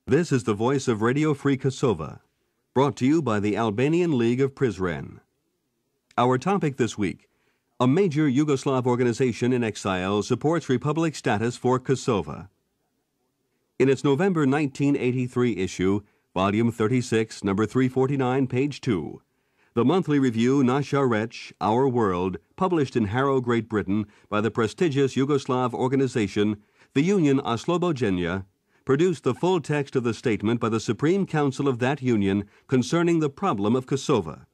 This is the voice of Radio Free Kosovo, brought to you by the Albanian League of Prizren. Our topic this week: a major Yugoslav organization in exile supports republic status for Kosovo. In its November 1983 issue, Volume 36, number 349, page 2, the monthly review Nasha Rech, Our World, published in Harrow, Great Britain by the prestigious Yugoslav organization, the Union Oslobodjenja, produced the full text of the statement by the Supreme Council of that union concerning the problem of Kosovo.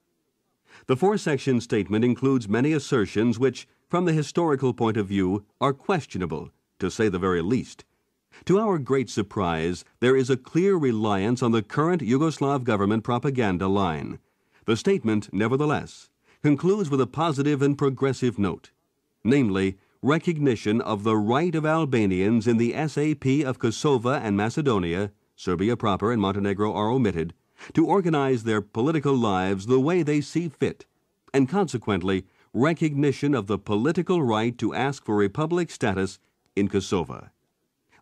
The four-section statement includes many assertions which, from the historical point of view, are questionable, to say the very least. To our great surprise, there is a clear reliance on the current Yugoslav government propaganda line. The statement, nevertheless, concludes with a positive and progressive note, namely, recognition of the right of Albanians in the SAP of Kosovo and Macedonia, Serbia proper and Montenegro are omitted, to organize their political lives the way they see fit, and consequently recognition of the political right to ask for republic status in Kosovo.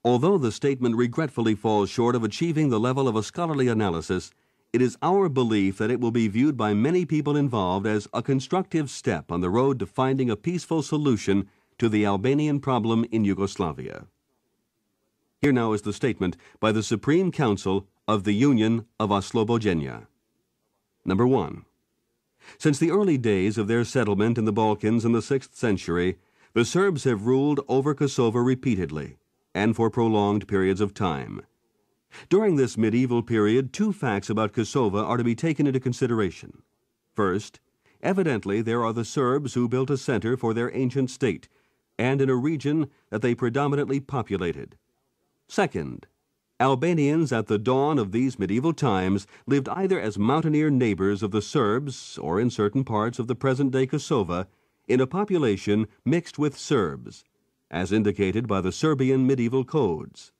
Although the statement regretfully falls short of achieving the level of a scholarly analysis, it is our belief that it will be viewed by many people involved as a constructive step on the road to finding a peaceful solution to the Albanian problem in Yugoslavia. Here now is the statement by the Supreme Council of the Union of Oslobodjenja. Number 1. Since the early days of their settlement in the Balkans in the 6th century, the Serbs have ruled over Kosovo repeatedly, and for prolonged periods of time. During this medieval period, two facts about Kosovo are to be taken into consideration. First, evidently there are the Serbs who built a center for their ancient state, and in a region that they predominantly populated. Second, Albanians at the dawn of these medieval times lived either as mountaineer neighbors of the Serbs or in certain parts of the present-day Kosovo in a population mixed with Serbs, as indicated by the Serbian medieval codes.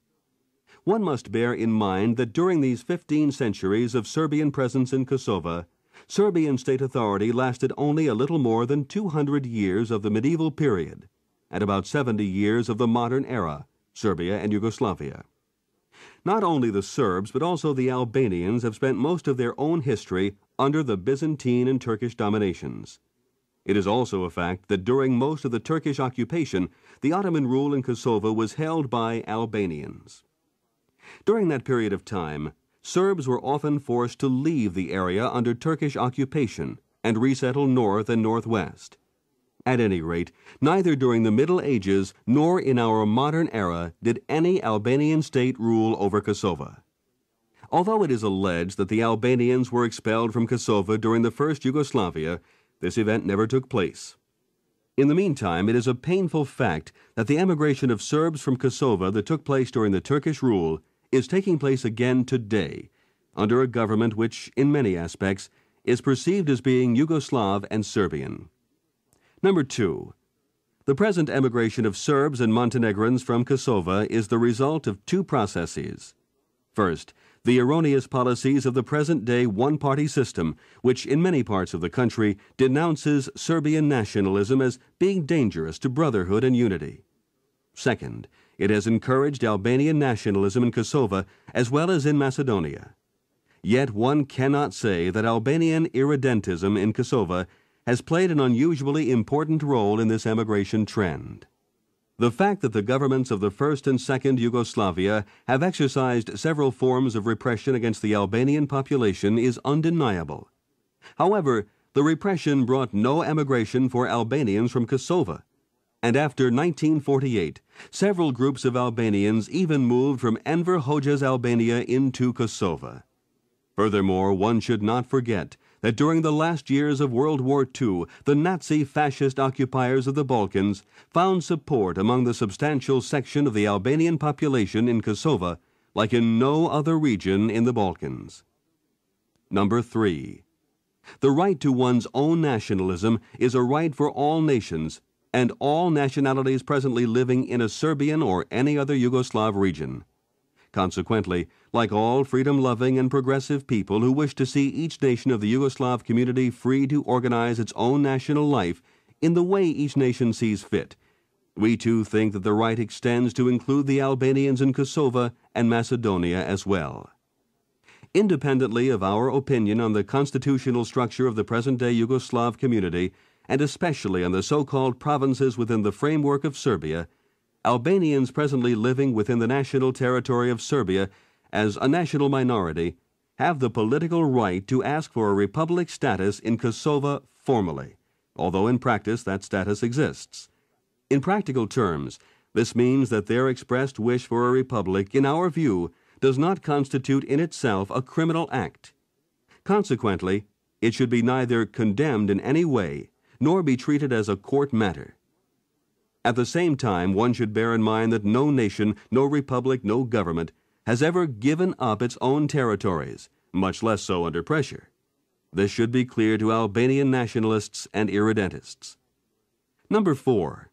One must bear in mind that during these 15 centuries of Serbian presence in Kosovo, Serbian state authority lasted only a little more than 200 years of the medieval period, and about 70 years of the modern era, Serbia and Yugoslavia. Not only the Serbs, but also the Albanians have spent most of their own history under the Byzantine and Turkish dominations. It is also a fact that during most of the Turkish occupation, the Ottoman rule in Kosovo was held by Albanians. During that period of time, Serbs were often forced to leave the area under Turkish occupation and resettle north and northwest. At any rate, neither during the Middle Ages nor in our modern era did any Albanian state rule over Kosovo. Although it is alleged that the Albanians were expelled from Kosovo during the First Yugoslavia, this event never took place. In the meantime, it is a painful fact that the emigration of Serbs from Kosovo that took place during the Turkish rule is taking place again today, under a government which, in many aspects, is perceived as being Yugoslav and Serbian. Number 2. The present emigration of Serbs and Montenegrins from Kosovo is the result of two processes. First, the erroneous policies of the present-day one-party system, which in many parts of the country denounces Serbian nationalism as being dangerous to brotherhood and unity. Second, it has encouraged Albanian nationalism in Kosovo as well as in Macedonia. Yet one cannot say that Albanian irredentism in Kosovo has played an unusually important role in this emigration trend. The fact that the governments of the First and Second Yugoslavia have exercised several forms of repression against the Albanian population is undeniable. However, the repression brought no emigration for Albanians from Kosovo, and after 1948, several groups of Albanians even moved from Enver Hoxha's Albania into Kosovo. Furthermore, one should not forget that during the last years of World War II, the Nazi-fascist occupiers of the Balkans found support among the substantial section of the Albanian population in Kosovo like in no other region in the Balkans. Number 3. The right to one's own nationalism is a right for all nations and all nationalities presently living in a Serbian or any other Yugoslav region. Consequently, like all freedom-loving and progressive people who wish to see each nation of the Yugoslav community free to organize its own national life in the way each nation sees fit, We too think that the right extends to include the Albanians in Kosovo and Macedonia as well. Independently of our opinion on the constitutional structure of the present-day Yugoslav community, and especially on the so-called provinces within the framework of Serbia, Albanians presently living within the national territory of Serbia as a national minority have the political right to ask for a republic status in Kosovo formally, although in practice that status exists. In practical terms, this means that their expressed wish for a republic, in our view, does not constitute in itself a criminal act. Consequently, it should be neither condemned in any way nor be treated as a court matter. At the same time, one should bear in mind that no nation, no republic, no government has ever given up its own territories, much less so under pressure. This should be clear to Albanian nationalists and irredentists. Number 4.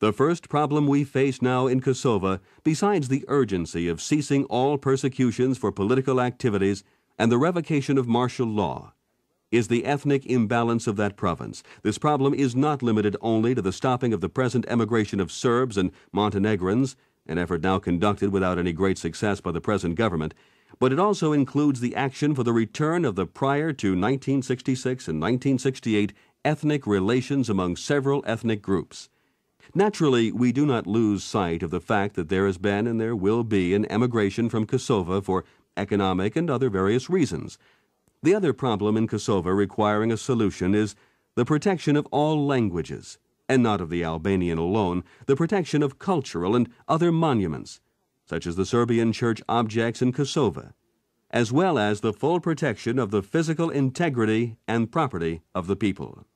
The first problem we face now in Kosovo, besides the urgency of ceasing all persecutions for political activities and the revocation of martial law, is the ethnic imbalance of that province. This problem is not limited only to the stopping of the present emigration of Serbs and Montenegrins, an effort now conducted without any great success by the present government, but it also includes the action for the return of the prior to 1966 and 1968 ethnic relations among several ethnic groups. Naturally, we do not lose sight of the fact that there has been and there will be an emigration from Kosovo for economic and other various reasons. The other problem in Kosovo requiring a solution is the protection of all languages, and not of the Albanian alone, the protection of cultural and other monuments, such as the Serbian church objects in Kosovo, as well as the full protection of the physical integrity and property of the people.